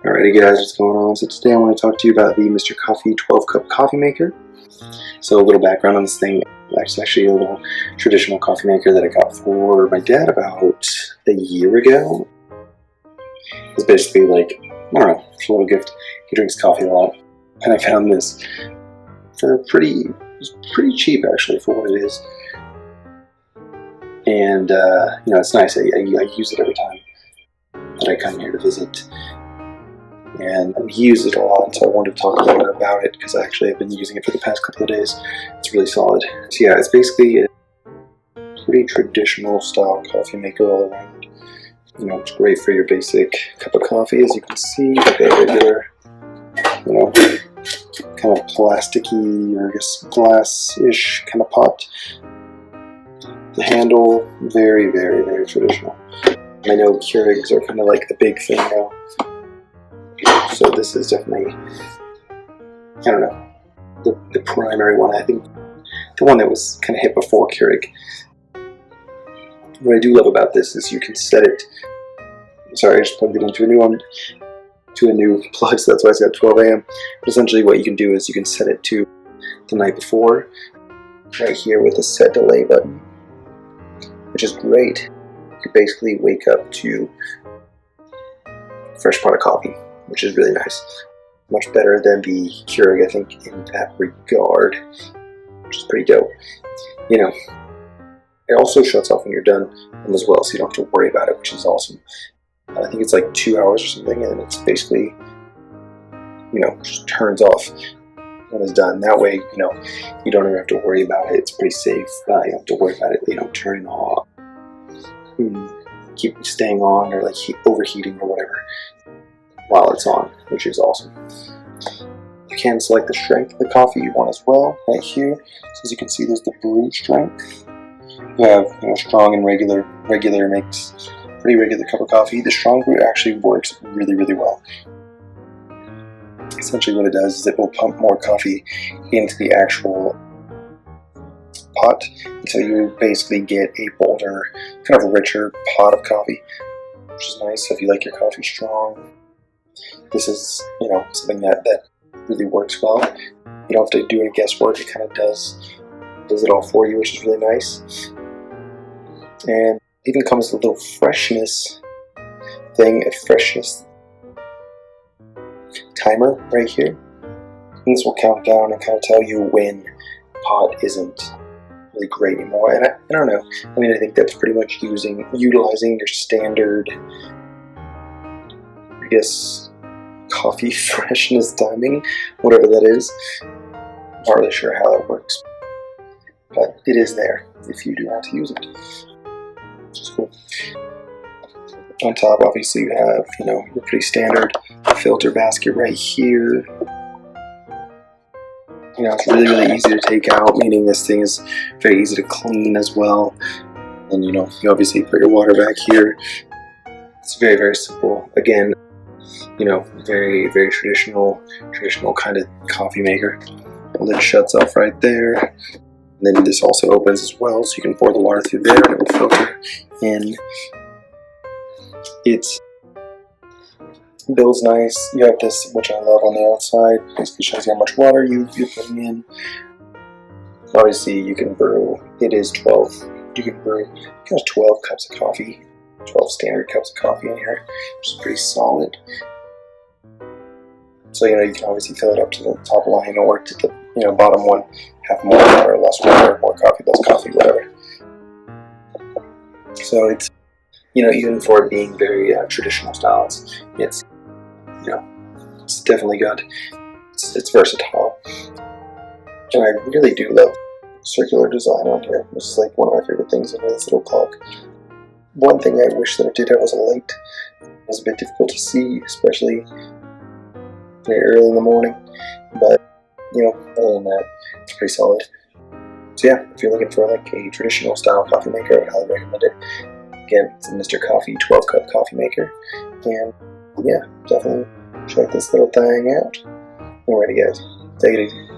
Alrighty guys, what's going on? So today I want to talk to you about the Mr. Coffee 12-cup coffee maker. So a little background on this thing. It's actually a little traditional coffee maker that I got for my dad about a year ago. It's basically like, I don't know, it's a little gift. He drinks coffee a lot. And I found this for pretty cheap actually for what it is. And you know, it's nice. I use it every time that I come here to visit. And he uses it a lot, so I wanted to talk a little bit about it because I actually have been using it for the past couple of days. It's really solid. So yeah, it's basically a pretty traditional style coffee maker all around. You know, it's great for your basic cup of coffee, as you can see, like a regular, you know, kind of plasticky or I guess glass-ish kind of pot. The handle, very traditional. I know Keurigs are kind of like the big thing now. So this is definitely, I don't know, the primary one. I think the one that was kind of hit before Keurig. What I do love about this is you can set it. Sorry, I just plugged it into a new one, to a new plug, so that's why it's got 12 a.m. But essentially, what you can do is you can set it to the night before, right here with a set delay button, which is great. You basically wake up to a fresh pot of coffee, which is really nice. Much better than the Keurig, I think, in that regard, which is pretty dope. You know, it also shuts off when you're done as well, so you don't have to worry about it, which is awesome. I think it's like 2 hours or something, and it's basically, you know, just turns off when it's done. That way, you know, you don't even have to worry about it. It's pretty safe. You don't have to worry about it, you know, turning off, keep staying on, or like overheating or whatever while it's on, which is awesome. You can select the strength of the coffee you want as well, right here. So as you can see, there's the brew strength. You have, you know, strong and regular. Regular makes pretty regular cup of coffee. The strong brew actually works really well. Essentially what it does is it will pump more coffee into the actual pot, and so you basically get a bolder, kind of richer pot of coffee, which is nice. So if you like your coffee strong, this is, you know, something that really works well. You don't have to do any guesswork. It kind of does it all for you, which is really nice. And it even comes with a little freshness thing, a freshness timer right here. And this will count down and kind of tell you when the pot isn't really great anymore. And I don't know. I mean, I think that's pretty much utilizing your standard, I guess, coffee freshness timing, whatever that is. I'm not really sure how that works, but it is there if you do want to use it, which is cool. On top, obviously, you have, you know, your pretty standard filter basket right here. You know, it's really easy to take out, meaning this thing is very easy to clean as well. And, you know, you obviously put your water back here. It's very simple. Again, you know, very traditional kind of coffee maker. The lid shuts off right there. And then this also opens as well, so you can pour the water through there and it will filter in. It builds nice. You have this, which I love, on the outside. Basically shows you how much water you're putting in. Obviously, you can brew. It is 12. You can brew 12 cups of coffee. 12 standard cups of coffee in here, which is pretty solid. So, you know, you can obviously fill it up to the top line or to the, you know, bottom one. Have more water, less water, more coffee, less coffee, whatever. So it's, you know, even for it being very traditional style, it's, you know, it's definitely got, it's versatile. And I really do love circular design on here. This is like one of my favorite things in this little clock. One thing I wish that it did have was a light. It's a bit difficult to see, especially very early in the morning. But, you know, other than that, it's pretty solid. So yeah, if you're looking for like a traditional style coffee maker, I would highly recommend it. Again, it's a Mr. Coffee 12-cup coffee maker. And yeah, definitely check this little thing out. Alrighty guys, take it easy.